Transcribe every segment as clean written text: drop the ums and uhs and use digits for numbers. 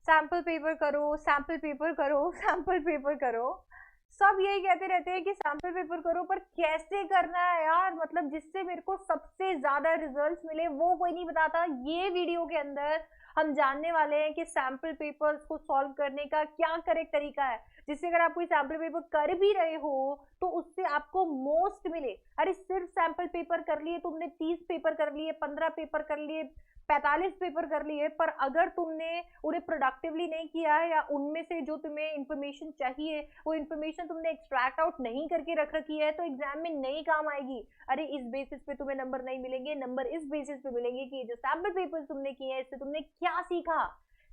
Sample paper करो, sample paper करो, sample paper करो। सब यही कहते रहते हैं कि सैंपल पेपर करो, पर कैसे करना है यार, मतलब जिससे मेरे को सबसे ज्यादा रिजल्ट्स मिले वो कोई नहीं बताता। ये वीडियो के अंदर हम जानने वाले हैं कि सैंपल पेपर्स को सॉल्व करने का क्या करेक्ट तरीका है, जिससे अगर आप कोई सैंपल पेपर कर भी रहे हो तो उससे आपको मोस्ट मिले। अरे सिर्फ सैंपल पेपर कर लिए तुमने, 30 पेपर कर लिए, 15 पेपर कर लिए, 45 पेपर कर लिए, पर अगर तुमने उन्हें प्रोडक्टिवली नहीं किया है या उनमें से जो तुम्हें इंफॉर्मेशन चाहिए वो इंफॉर्मेशन तुमने एक्सट्रैक्ट आउट नहीं करके रख रखी है, तो एग्जाम में नहीं काम आएगी। अरे इस बेसिस पे तुम्हें नंबर नहीं मिलेंगे, नंबर इस बेसिस पे मिलेंगे कि जो सैंपल पेपर तुमने किए हैं इससे तुमने क्या सीखा।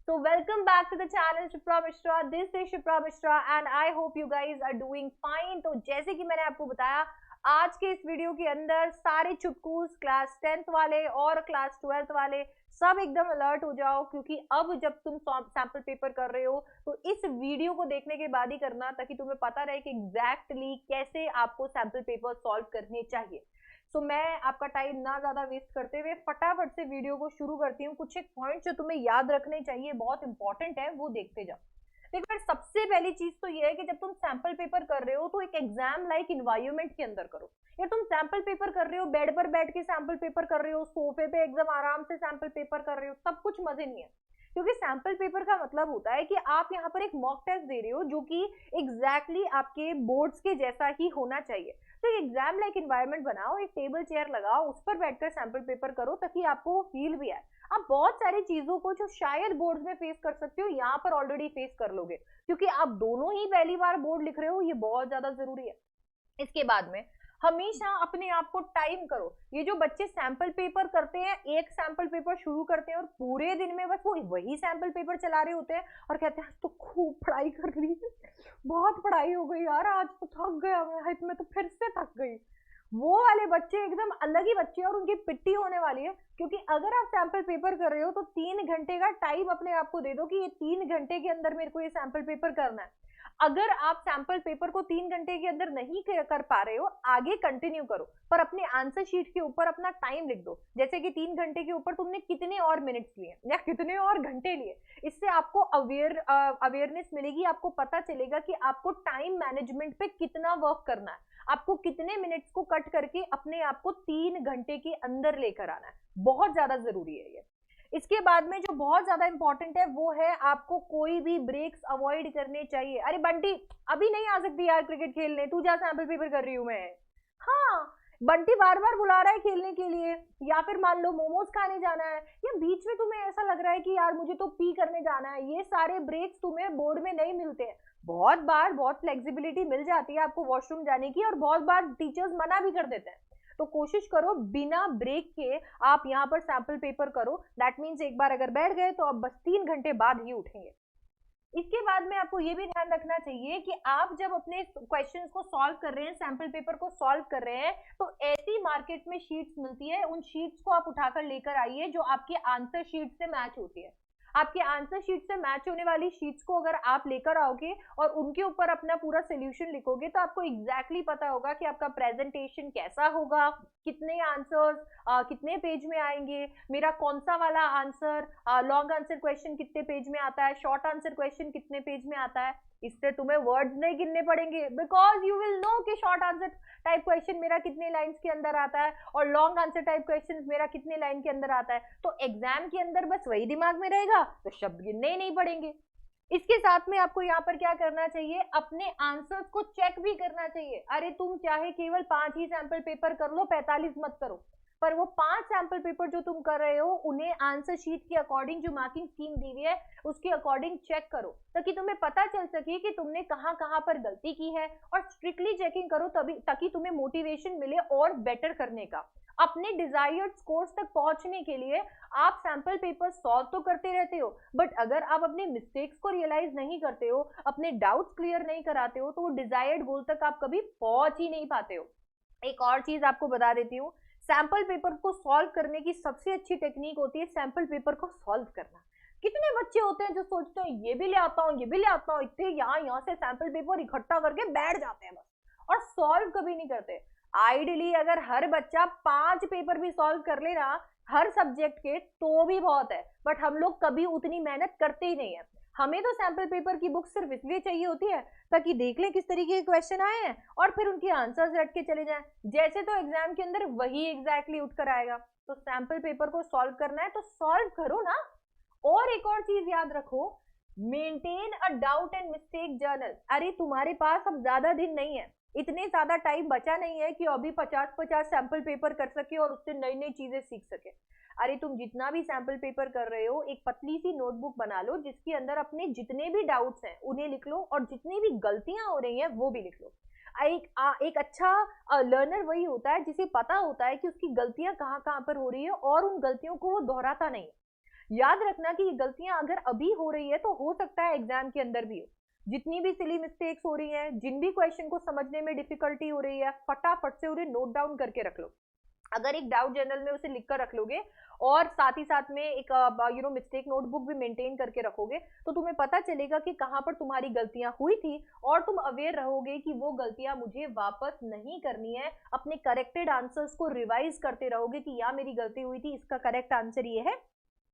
So welcome back to the channel Shipra Mishra. This is Shipra Mishra and I hope you guys are doing fine. तो जैसे कि मैंने आपको बताया, आज के इस वीडियो के अंदर सारे चुटकूस क्लास 10th वाले और क्लास 12th वाले सब एकदम अलर्ट हो जाओ, क्योंकि अब जब तुम सैंपल पेपर कर रहे हो तो इस वीडियो को देखने के बाद ही करना, ताकि तुम्हें पता रहे कि एग्जैक्टली कैसे आपको सैंपल पेपर सॉल्व करने चाहिए। सो मैं आपका टाइम ना ज्यादा वेस्ट करते हुए फटाफट से वीडियो को शुरू करती हूँ। कुछ एक पॉइंट जो तुम्हें याद रखने चाहिए, बहुत इंपॉर्टेंट है, वो देखते जाओ। देखो यार, सबसे पहली चीज तो ये है कि जब तुम सैंपल पेपर कर रहे हो तो एक एग्जाम लाइक इन्वायरमेंट के अंदर करो। या तुम सैंपल पेपर कर रहे हो, बेड पर बैठ के सैंपल पेपर कर रहे हो, सोफे पे एकदम आराम से सैंपल पेपर कर रहे हो, सब कुछ मजे नहीं है। क्योंकि सैंपल पेपर का मतलब होता है कि आप यहाँ पर एक मॉक टेस्ट दे रहे हो जो कि एग्जैक्टली आपके बोर्ड्स के जैसा ही होना चाहिए। तो एग्जाम लाइक इन्वायरमेंट बनाओ, एक टेबल चेयर लगाओ, उस पर बैठकर सैंपल पेपर करो, ताकि आपको वो फील भी आए। आप बहुत सारी चीजों को जो शायद बोर्ड में फेस कर सकते हो यहाँ पर ऑलरेडी फेस कर लोगे, क्योंकि आप दोनों ही पहली बार बोर्ड लिख रहे हो, ये बहुत ज्यादा जरूरी है। इसके बाद में हमेशा अपने आप को टाइम करो। ये जो बच्चे सैंपल पेपर करते हैं, एक सैंपल पेपर शुरू करते हैं और पूरे दिन में बस वो वही सैंपल पेपर चला रहे होते हैं और कहते हैं आज तो खूब पढ़ाई कर ली, बहुत पढ़ाई हो गई यार, आज तो थक गया मैं तो फिर से थक गई। वो वाले बच्चे एकदम अलग ही बच्चे हैं और उनकी पिट्टी होने वाली है। क्योंकि अगर आप सैंपल पेपर कर रहे हो तो 3 घंटे का टाइम अपने आप को दे दो कि ये 3 घंटे के अंदर मेरे को ये सैंपल पेपर करना है। अगर आप सैंपल पेपर को 3 घंटे के अंदर नहीं कर पा रहे हो, आगे कंटिन्यू करो, पर अपने आंसर शीट के ऊपर अपना टाइम लिख दो, जैसे कि 3 घंटे के ऊपर तुमने कितने और मिनट्स लिए या कितने और घंटे लिए। इससे आपको अवेयरनेस मिलेगी, आपको पता चलेगा कि आपको टाइम मैनेजमेंट पे कितना वर्क करना है, आपको कितने मिनट्स को कट करके अपने आप को 3 घंटे के अंदर लेकर आना है। बहुत ज्यादा जरूरी है ये। इसके बाद में जो बहुत ज्यादा इंपॉर्टेंट है वो है आपको कोई भी ब्रेक्स अवॉइड करने चाहिए। अरे बंटी अभी नहीं आ सकती यार क्रिकेट खेलने, तू जा सैंपल पेपर कर रही हूं मैं। हाँ, बंटी बार बार बुला रहा है खेलने के लिए, या फिर मान लो मोमोज खाने जाना है, या बीच में तुम्हें ऐसा लग रहा है कि यार मुझे तो पी करने जाना है। ये सारे ब्रेक्स तुम्हें बोर्ड में नहीं मिलते हैं। बहुत बार बहुत फ्लेक्सिबिलिटी मिल जाती है आपको वॉशरूम जाने की, और बहुत बार टीचर्स मना भी कर देते हैं। तो कोशिश करो बिना ब्रेक के आप यहाँ पर सैंपल पेपर करो। दैट मीन्स एक बार अगर बैठ गए तो अब बस 3 घंटे बाद ही उठेंगे। इसके बाद में आपको ये भी ध्यान रखना चाहिए कि आप जब अपने क्वेश्चंस को सॉल्व कर रहे हैं, सैंपल पेपर को सॉल्व कर रहे हैं, तो ऐसी मार्केट में शीट्स मिलती है, उन शीट्स को आप उठाकर लेकर आइए जो आपके आंसर शीट से मैच होती है। आपके आंसर शीट से मैच होने वाली शीट्स को अगर आप लेकर आओगे और उनके ऊपर अपना पूरा सोल्यूशन लिखोगे, तो आपको एग्जैक्टली पता होगा कि आपका प्रेजेंटेशन कैसा होगा, कितने आंसर्स कितने पेज में आएंगे, मेरा कौन सा वाला आंसर, लॉन्ग आंसर क्वेश्चन कितने पेज में आता है, शॉर्ट आंसर क्वेश्चन कितने पेज में आता है। इससे तुम्हें वर्ड्स नहीं गिनने पड़ेंगे, बिकॉज यू विल नो कि शॉर्ट आंसर टाइप क्वेश्चन मेरा कितने लाइंस के अंदर आता है और लॉन्ग आंसर टाइप क्वेश्चन मेरा कितने लाइन के अंदर आता है। तो एग्जाम के अंदर बस वही दिमाग में रहेगा, तो शब्द गिनने ही नहीं पड़ेंगे। इसके साथ में आपको यहाँ पर क्या करना चाहिए, अपने आंसर्स को चेक भी करना चाहिए। अरे तुम चाहे केवल 5 ही सैंपल पेपर कर लो, 45 मत करो, पर वो 5 सैंपल पेपर जो तुम कर रहे हो उन्हें आंसर शीट के अकॉर्डिंग जो मार्किंग स्कीम दी हुई है उसके अकॉर्डिंग चेक करो, ताकि तुम्हें पता चल सके कि तुमने कहाँ कहाँ पर गलती की है, और स्ट्रिक्टली चेकिंग करो तभी, ताकि तुम्हें मोटिवेशन मिले और बेटर करने का। अपने डिजायर्ड स्कोर्स तक पहुंचने के लिए आप सैंपल पेपर सॉल्व तो करते रहते हो, बट अगर आप अपने मिस्टेक्स को रियलाइज नहीं करते हो, अपने डाउट्स क्लियर नहीं कराते हो, तो वो डिजायर्ड गोल तक आप कभी पहुंच ही नहीं पाते हो। एक और चीज आपको बता देती हूँ, सैंपल पेपर को सॉल्व करने की सबसे अच्छी टेक्निक होती है सैंपल पेपर को सॉल्व करना। कितने बच्चे होते हैं जो सोचते हैं ये भी ले आता हूँ, ये भी ले आता हूँ, इतने यहाँ से सैंपल पेपर इकट्ठा करके बैठ जाते हैं बस, और सॉल्व कभी नहीं करते। आइडियली अगर हर बच्चा 5 पेपर भी सॉल्व कर ले ना हर सब्जेक्ट के, तो भी बहुत है, बट हम लोग कभी उतनी मेहनत करते ही नहीं है। हमें तो सैंपल पेपर की बुक सिर्फ इसलिए चाहिए होती है ताकि देख लें किस तरीके के क्वेश्चन आए हैं और फिर उनके आंसर्स रट के चले जाएं। जैसे तो एग्जाम के अंदर वही एग्जैक्टली उठ कर आएगा। तो सैंपल पेपर को सॉल्व करना है तो सॉल्व करो ना। और एक और चीज याद रखो, maintain a doubt and mistake journal. अरे तुम्हारे पास अब ज्यादा दिन नहीं है, इतने ज्यादा टाइम बचा नहीं है कि अभी 50-50 सैंपल पेपर कर सके और उससे नई नई चीजें सीख सके। अरे तुम जितना भी सैंपल पेपर कर रहे हो एक पतली सी नोटबुक बना लो जिसके अंदर अपने जितने भी डाउट्स हैं उन्हें लिख लो और जितनी भी गलतियां हो रही हैं वो भी लिख लो। एक अच्छा लर्नर वही होता है जिसे पता होता है कि उसकी गलतियां कहाँ कहाँ पर हो रही है और उन गलतियों को वो दोहराता नहीं है। याद रखना कि ये गलतियां अगर अभी हो रही है तो हो सकता है एग्जाम के अंदर भी हो। जितनी भी सिली मिस्टेक्स हो रही हैं, जिन भी क्वेश्चन को समझने में डिफिकल्टी हो रही है, फटाफट से उन्हें नोट डाउन करके रख लो। अगर एक डाउट जर्नल में उसे लिखकर रख लोगे और साथ ही साथ में एक मिस्टेक नोटबुक भी मेंटेन करके रखोगे तो तुम्हें पता चलेगा कि कहाँ पर तुम्हारी गलतियां हुई थी और तुम अवेयर रहोगे कि वो गलतियां मुझे वापस नहीं करनी है। अपने करेक्टेड आंसर्स को रिवाइज करते रहोगे कि या मेरी गलती हुई थी, इसका करेक्ट आंसर ये है,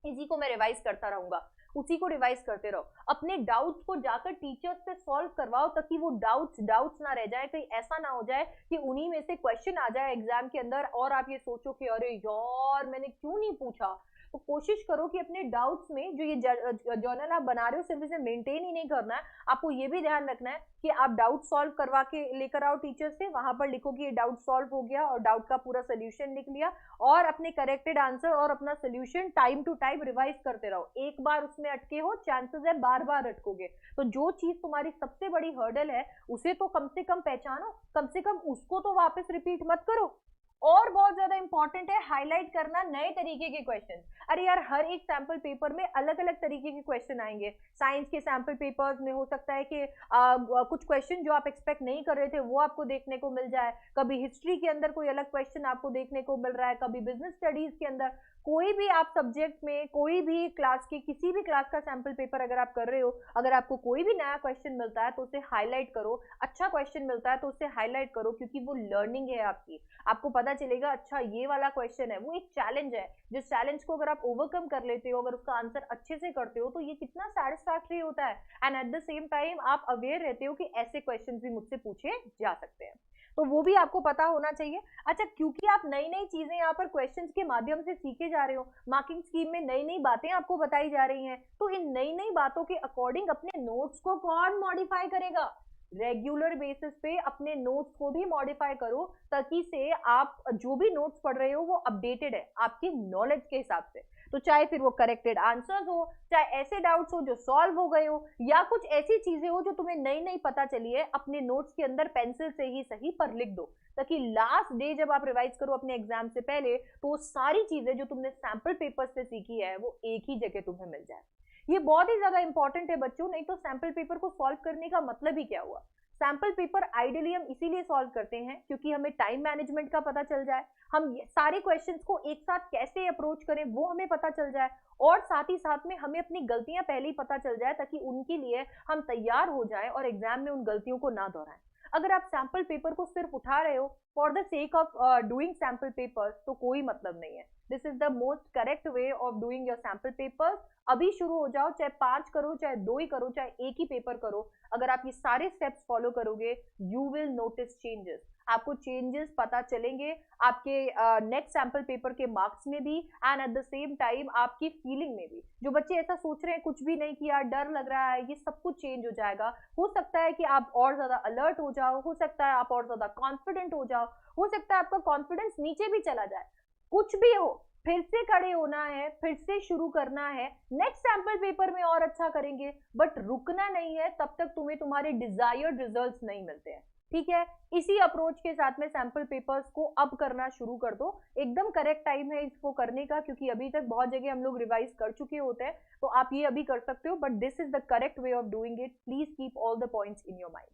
इसी को मैं रिवाइज करता रहूंगा, उसी को रिवाइज करते रहो। अपने डाउट्स को जाकर टीचर्स से सॉल्व करवाओ ताकि वो डाउट्स ना रह जाए। कहीं ऐसा ना हो जाए कि उन्हीं में से क्वेश्चन आ जाए एग्जाम के अंदर और आप ये सोचो कि अरे यार मैंने क्यों नहीं पूछा। तो कोशिश करो कि अपने डाउट्स में जो ये जर्नल आप बना रहे हो सिर्फ इसे मेंटेन ही नहीं करना है, आपको ये भी ध्यान रखना है कि आप डाउट सॉल्व करवा के लेकर आओ टीचर से, वहां पर लिखो कि ये डाउट सॉल्व हो गया और डाउट का पूरा सोल्यूशन लिख लिया और अपने करेक्टेड आंसर और अपना solution time to time revise करते रहो। एक बार उसमें अटके हो, चांसेस है बार बार अटकोगे। तो जो चीज तुम्हारी सबसे बड़ी हर्डल है उसे तो कम से कम पहचानो, कम से कम उसको तो वापस रिपीट मत करो। और बहुत ज्यादा इंपॉर्टेंट है हाईलाइट करना नए तरीके के क्वेश्चन। अरे यार हर एक सैंपल पेपर में अलग अलग तरीके के क्वेश्चन आएंगे। साइंस के सैंपल पेपर्स में हो सकता है कि कुछ क्वेश्चन जो आप एक्सपेक्ट नहीं कर रहे थे वो आपको देखने को मिल जाए, कभी हिस्ट्री के अंदर कोई अलग क्वेश्चन आपको देखने को मिल रहा है, कभी बिजनेस स्टडीज के अंदर। कोई भी आप सब्जेक्ट में कोई भी क्लास के किसी भी क्लास का सैंपल पेपर अगर आप कर रहे हो, अगर आपको कोई भी नया क्वेश्चन मिलता है तो उसे हाईलाइट करो। अच्छा क्वेश्चन मिलता है तो उसे हाईलाइट करो क्योंकि वो लर्निंग है आपकी। आपको पता चलेगा अच्छा ये वाला क्वेश्चन है, वो एक चैलेंज है, जिस चैलेंज को अगर आप ओवरकम कर लेते हो, अगर उसका आंसर अच्छे से करते हो तो ये कितना सेटिस्फैक्टरी होता है। And at the same time आप अवेयर रहते हो कि ऐसे क्वेश्चन भी मुझसे पूछे जा सकते हैं, तो वो भी आपको पता होना चाहिए। अच्छा क्योंकि आप नई नई चीजें यहाँ पर क्वेश्चंस के माध्यम से सीखे जा रहे हो, मार्किंग स्कीम में नई नई बातें आपको बताई जा रही हैं, तो इन नई नई बातों के अकॉर्डिंग अपने नोट्स को कौन मॉडिफाई करेगा। रेगुलर बेसिस पे अपने नोट्स को भी मॉडिफाई करो ताकि से आप जो भी नोट्स पढ़ रहे हो वो अपडेटेड है आपकी नॉलेज के हिसाब से। तो चाहे फिर वो करेक्टेड आंसर्स हो, चाहे ऐसे डाउट्स हो जो सॉल्व हो गए हो, या कुछ ऐसी चीजें हो जो तुम्हें नई नई पता चली है, अपने नोट्स के अंदर पेंसिल से ही सही पर लिख दो ताकि लास्ट डे जब आप रिवाइज करो अपने एग्जाम से पहले तो वो सारी चीजें जो तुमने सैंपल पेपर से सीखी है वो एक ही जगह तुम्हें मिल जाए। ये बहुत ही ज्यादा इंपॉर्टेंट है बच्चों, नहीं तो सैंपल पेपर को सॉल्व करने का मतलब ही क्या हुआ। सैंपल पेपर आइडियली हम इसीलिए सॉल्व करते हैं क्योंकि हमें टाइम मैनेजमेंट का पता चल जाए, हम सारे क्वेश्चंस को एक साथ कैसे अप्रोच करें वो हमें पता चल जाए और साथ ही साथ में हमें अपनी गलतियां पहले ही पता चल जाए ताकि उनके लिए हम तैयार हो जाए और एग्जाम में उन गलतियों को ना दोहराएं। अगर आप सैंपल पेपर को सिर्फ उठा रहे हो for the sake of doing sample papers तो कोई मतलब नहीं है। This is the most correct way of doing your sample papers. अभी शुरू हो जाओ, चाहे 5 करो, चाहे 2 ही करो, चाहे एक ही पेपर करो। अगर आप ये सारे स्टेप्स फॉलो करोगे यू विल नोटिस चेंजेस, आपको चेंजेस पता चलेंगे आपके नेक्स्ट सैंपल पेपर के मार्क्स में भी and at the same time आपकी फीलिंग में भी। जो बच्चे ऐसा सोच रहे हैं कुछ भी नहीं किया, डर लग रहा है, ये सब कुछ चेंज हो जाएगा। हो सकता है कि आप और ज्यादा अलर्ट हो जाओ, हो सकता है आप और ज्यादा कॉन्फिडेंट हो जाओ, हो सकता है आपका कॉन्फिडेंस नीचे भी चला जाए। कुछ भी हो, फिर से खड़े होना है, फिर से शुरू करना है, नेक्स्ट सैंपल पेपर में और अच्छा करेंगे, बट रुकना नहीं है तब तक तुम्हें तुम्हारे डिजायर्ड रिजल्ट्स नहीं मिलते हैं। ठीक है, इसी अप्रोच के साथ में सैंपल पेपर्स को अब करना शुरू कर दो। एकदम करेक्ट टाइम है इसको करने का क्योंकि अभी तक बहुत जगह हम लोग रिवाइज कर चुके होते हैं, तो आप ये अभी कर सकते हो, but this is the correct way of doing it. Please keep all the points in your mind.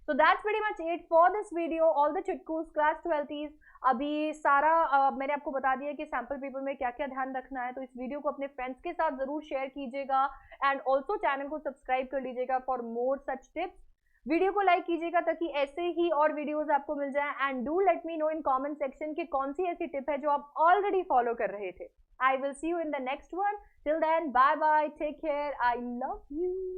So that's pretty much it for this video, all the chutkus class 12th। अभी सारा मैंने आपको बता दिया कि सैंपल पेपर में क्या क्या ध्यान रखना है, तो इस वीडियो को अपने फ्रेंड्स के साथ जरूर शेयर कीजिएगा एंड ऑल्सो चैनल को सब्सक्राइब कर लीजिएगा for more such tips. Video को लाइक कीजिएगा ताकि ऐसे ही और वीडियोस आपको मिल जाए and do let me know in comment section कि कौन सी ऐसी टिप है जो आप ऑलरेडी फॉलो कर रहे थे। I will see you in the next one. Till then bye bye, take care, I love you.